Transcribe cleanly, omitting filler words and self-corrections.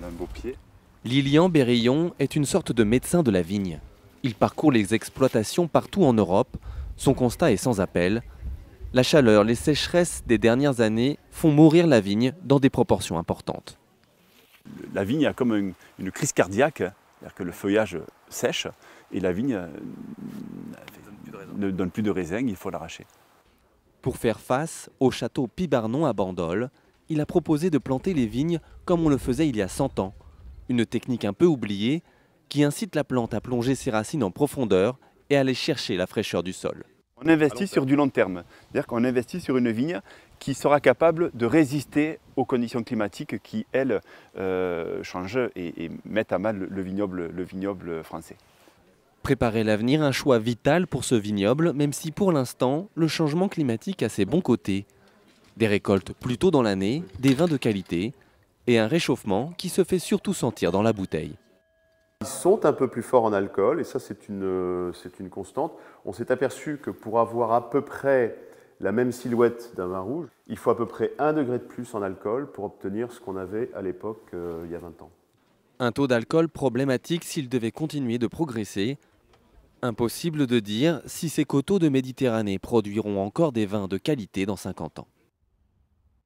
Voilà un beau pied. Lilian Berillon est une sorte de médecin de la vigne. Il parcourt les exploitations partout en Europe. Son constat est sans appel. La chaleur, les sécheresses des dernières années font mourir la vigne dans des proportions importantes. La vigne a comme une crise cardiaque, c'est-à-dire que le feuillage sèche et la vigne ne donne plus de raisin, il faut l'arracher. Pour faire face au château Pibarnon à Bandol, il a proposé de planter les vignes comme on le faisait il y a 100 ans. Une technique un peu oubliée qui incite la plante à plonger ses racines en profondeur et à aller chercher la fraîcheur du sol. On investit sur du long terme, c'est-à-dire qu'on investit sur une vigne qui sera capable de résister aux conditions climatiques qui, elles, changent et mettent à mal le vignoble français. Préparer l'avenir, un choix vital pour ce vignoble, même si pour l'instant, le changement climatique a ses bons côtés. Des récoltes plus tôt dans l'année, des vins de qualité et un réchauffement qui se fait surtout sentir dans la bouteille. Ils sont un peu plus forts en alcool et ça c'est une constante. On s'est aperçu que pour avoir à peu près la même silhouette d'un vin rouge, il faut à peu près 1 degré de plus en alcool pour obtenir ce qu'on avait à l'époque il y a 20 ans. Un taux d'alcool problématique s'il devait continuer de progresser. Impossible de dire si ces coteaux de Méditerranée produiront encore des vins de qualité dans 50 ans.